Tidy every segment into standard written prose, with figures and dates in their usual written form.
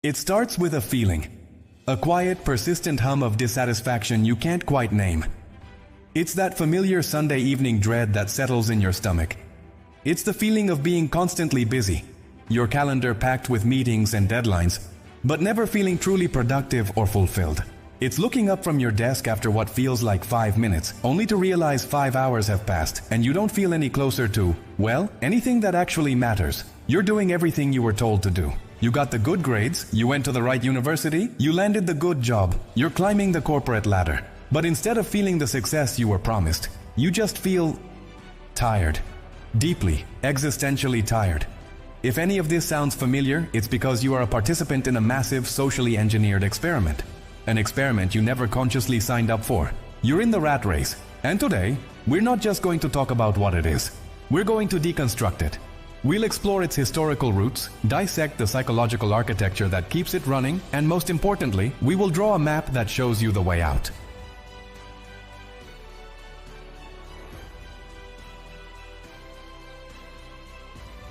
It starts with a feeling. A quiet, persistent hum of dissatisfaction you can't quite name. It's that familiar Sunday evening dread that settles in your stomach. It's the feeling of being constantly busy, your calendar packed with meetings and deadlines, but never feeling truly productive or fulfilled. It's looking up from your desk after what feels like 5 minutes, only to realize 5 hours have passed and you don't feel any closer to, well, anything that actually matters. You're doing everything you were told to do. You got the good grades, you went to the right university, you landed the good job, you're climbing the corporate ladder. But instead of feeling the success you were promised, you just feel tired. Deeply, existentially tired. If any of this sounds familiar, it's because you are a participant in a massive, socially engineered experiment. An experiment you never consciously signed up for. You're in the rat race. And today, we're not just going to talk about what it is. We're going to deconstruct it. We'll explore its historical roots, dissect the psychological architecture that keeps it running, and most importantly, we will draw a map that shows you the way out.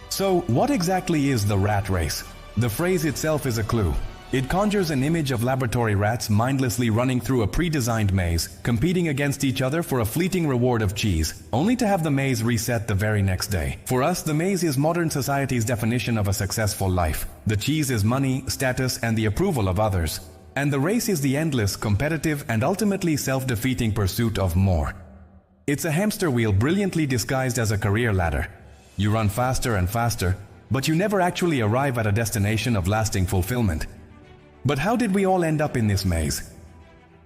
So, what exactly is the rat race? The phrase itself is a clue. It conjures an image of laboratory rats mindlessly running through a pre-designed maze, competing against each other for a fleeting reward of cheese, only to have the maze reset the very next day. For us, the maze is modern society's definition of a successful life. The cheese is money, status, and the approval of others. And the race is the endless, competitive, and ultimately self-defeating pursuit of more. It's a hamster wheel brilliantly disguised as a career ladder. You run faster and faster, but you never actually arrive at a destination of lasting fulfillment. But how did we all end up in this maze?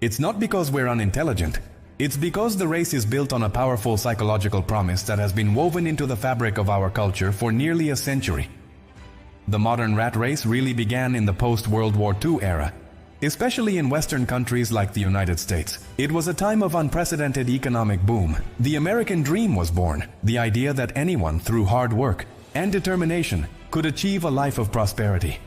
It's not because we're unintelligent. It's because the race is built on a powerful psychological promise that has been woven into the fabric of our culture for nearly a century. The modern rat race really began in the post-World War II era, especially in Western countries like the United States. It was a time of unprecedented economic boom. The American dream was born, the idea that anyone, through hard work and determination, could achieve a life of prosperity.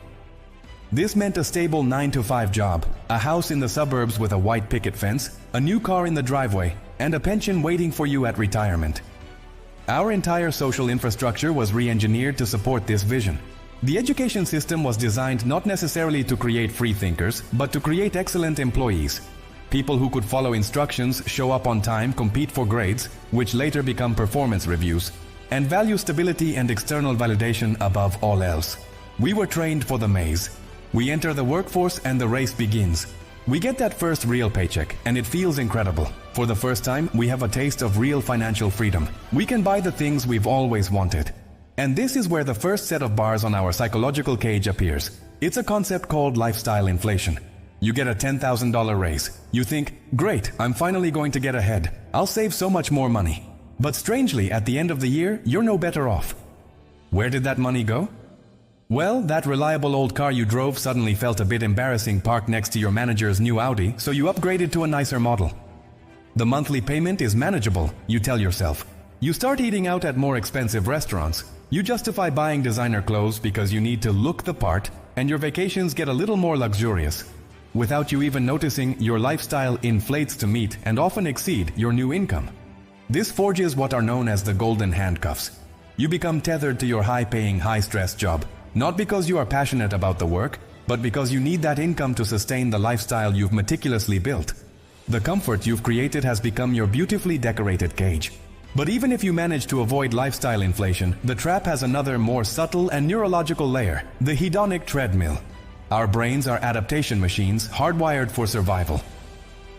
This meant a stable 9-to-5 job, a house in the suburbs with a white picket fence, a new car in the driveway, and a pension waiting for you at retirement. Our entire social infrastructure was re-engineered to support this vision. The education system was designed not necessarily to create free thinkers, but to create excellent employees. People who could follow instructions, show up on time, compete for grades, which later become performance reviews, and value stability and external validation above all else. We were trained for the maze. We enter the workforce and the race begins. We get that first real paycheck, and it feels incredible. For the first time, we have a taste of real financial freedom. We can buy the things we've always wanted. And this is where the first set of bars on our psychological cage appears. It's a concept called lifestyle inflation. You get a $10,000 raise. You think, great, I'm finally going to get ahead. I'll save so much more money. But strangely, at the end of the year, you're no better off. Where did that money go? Well, that reliable old car you drove suddenly felt a bit embarrassing parked next to your manager's new Audi, so you upgraded to a nicer model. The monthly payment is manageable, you tell yourself. You start eating out at more expensive restaurants. You justify buying designer clothes because you need to look the part, and your vacations get a little more luxurious. Without you even noticing, your lifestyle inflates to meet and often exceed your new income. This forges what are known as the golden handcuffs. You become tethered to your high-paying, high-stress job. Not because you are passionate about the work, but because you need that income to sustain the lifestyle you've meticulously built. The comfort you've created has become your beautifully decorated cage. But even if you manage to avoid lifestyle inflation, the trap has another more subtle and neurological layer, the hedonic treadmill. Our brains are adaptation machines hardwired for survival.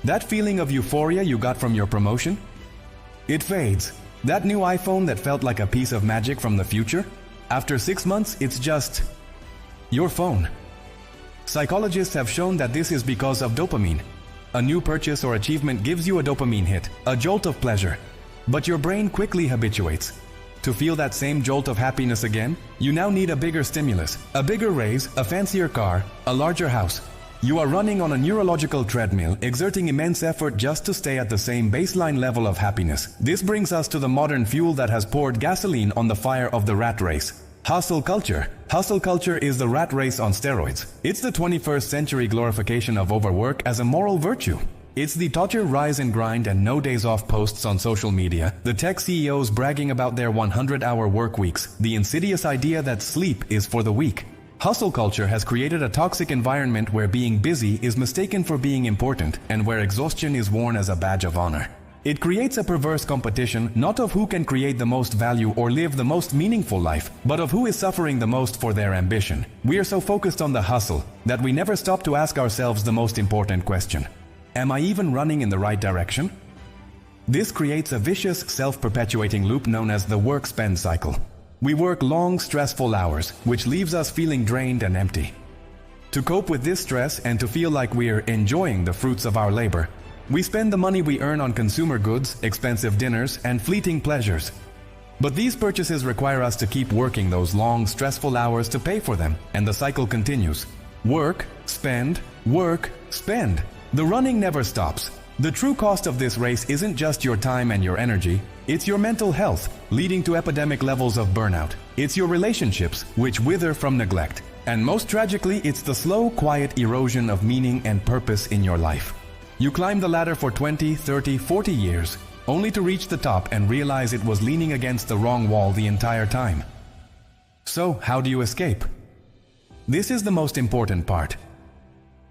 That feeling of euphoria you got from your promotion? It fades. That new iPhone that felt like a piece of magic from the future? After 6 months, it's just your phone. Psychologists have shown that this is because of dopamine. A new purchase or achievement gives you a dopamine hit, a jolt of pleasure. But your brain quickly habituates. To feel that same jolt of happiness again, you now need a bigger stimulus, a bigger raise, a fancier car, a larger house. You are running on a neurological treadmill, exerting immense effort just to stay at the same baseline level of happiness. This brings us to the modern fuel that has poured gasoline on the fire of the rat race. Hustle culture. Hustle culture is the rat race on steroids. It's the 21st century glorification of overwork as a moral virtue. It's the torture, rise and grind and no days off posts on social media, the tech CEOs bragging about their 100-hour work weeks, the insidious idea that sleep is for the weak. Hustle culture has created a toxic environment where being busy is mistaken for being important and where exhaustion is worn as a badge of honor. It creates a perverse competition not of who can create the most value or live the most meaningful life, but of who is suffering the most for their ambition. We are so focused on the hustle that we never stop to ask ourselves the most important question: am I even running in the right direction? This creates a vicious, self-perpetuating loop known as the work-spend cycle. We work long, stressful hours, which leaves us feeling drained and empty. To cope with this stress and to feel like we're enjoying the fruits of our labor, we spend the money we earn on consumer goods, expensive dinners, and fleeting pleasures. But these purchases require us to keep working those long, stressful hours to pay for them, and the cycle continues. Work, spend, work, spend. The running never stops. The true cost of this race isn't just your time and your energy, it's your mental health, leading to epidemic levels of burnout. It's your relationships, which wither from neglect. And most tragically, it's the slow, quiet erosion of meaning and purpose in your life. You climb the ladder for 20, 30, 40 years, only to reach the top and realize it was leaning against the wrong wall the entire time. So, how do you escape? This is the most important part.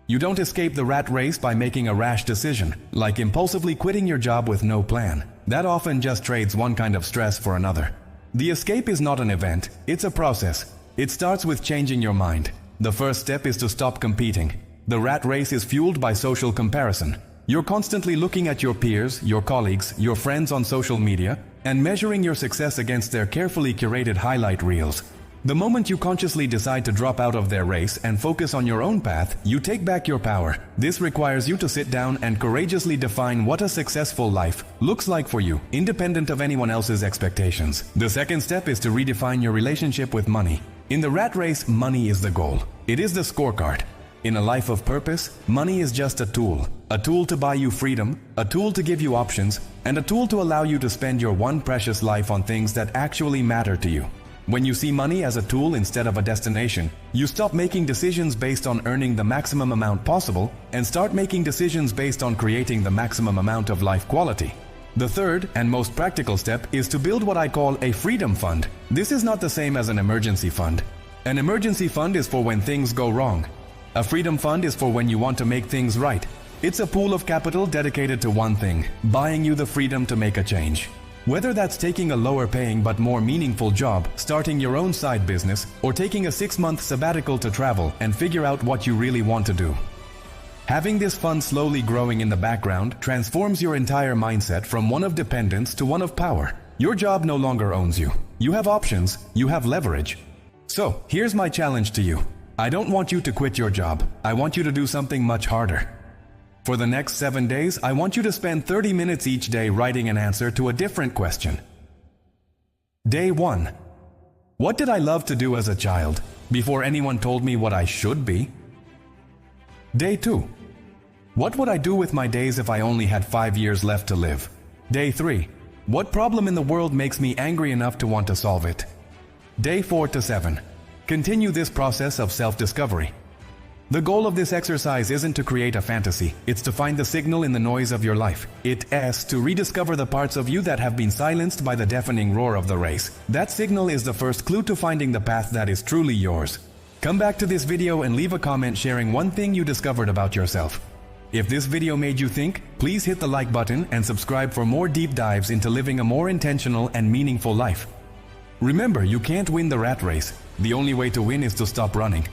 You don't escape the rat race by making a rash decision, like impulsively quitting your job with no plan. That often just trades one kind of stress for another. The escape is not an event, it's a process. It starts with changing your mind. The first step is to stop competing. The rat race is fueled by social comparison. You're constantly looking at your peers, your colleagues, your friends on social media, and measuring your success against their carefully curated highlight reels. The moment you consciously decide to drop out of their race and focus on your own path, you take back your power. This requires you to sit down and courageously define what a successful life looks like for you, independent of anyone else's expectations. The second step is to redefine your relationship with money. In the rat race, money is the goal. It is the scorecard. In a life of purpose, money is just a tool to buy you freedom, a tool to give you options, and a tool to allow you to spend your one precious life on things that actually matter to you. When you see money as a tool instead of a destination, you stop making decisions based on earning the maximum amount possible and start making decisions based on creating the maximum amount of life quality. The third and most practical step is to build what I call a freedom fund. This is not the same as an emergency fund. An emergency fund is for when things go wrong. A freedom fund is for when you want to make things right. It's a pool of capital dedicated to one thing, buying you the freedom to make a change. Whether that's taking a lower paying but more meaningful job, starting your own side business, or taking a 6-month sabbatical to travel and figure out what you really want to do. Having this fund slowly growing in the background transforms your entire mindset from one of dependence to one of power. Your job no longer owns you. You have options, you have leverage. So, here's my challenge to you. I don't want you to quit your job. I want you to do something much harder. For the next 7 days, I want you to spend 30 minutes each day writing an answer to a different question. Day 1. What did I love to do as a child, before anyone told me what I should be? Day 2. What would I do with my days if I only had 5 years left to live? Day 3. What problem in the world makes me angry enough to want to solve it? Day 4 to 7. Continue this process of self-discovery. The goal of this exercise isn't to create a fantasy, it's to find the signal in the noise of your life. It's to rediscover the parts of you that have been silenced by the deafening roar of the race. That signal is the first clue to finding the path that is truly yours. Come back to this video and leave a comment sharing one thing you discovered about yourself. If this video made you think, please hit the like button and subscribe for more deep dives into living a more intentional and meaningful life. Remember, you can't win the rat race. The only way to win is to stop running.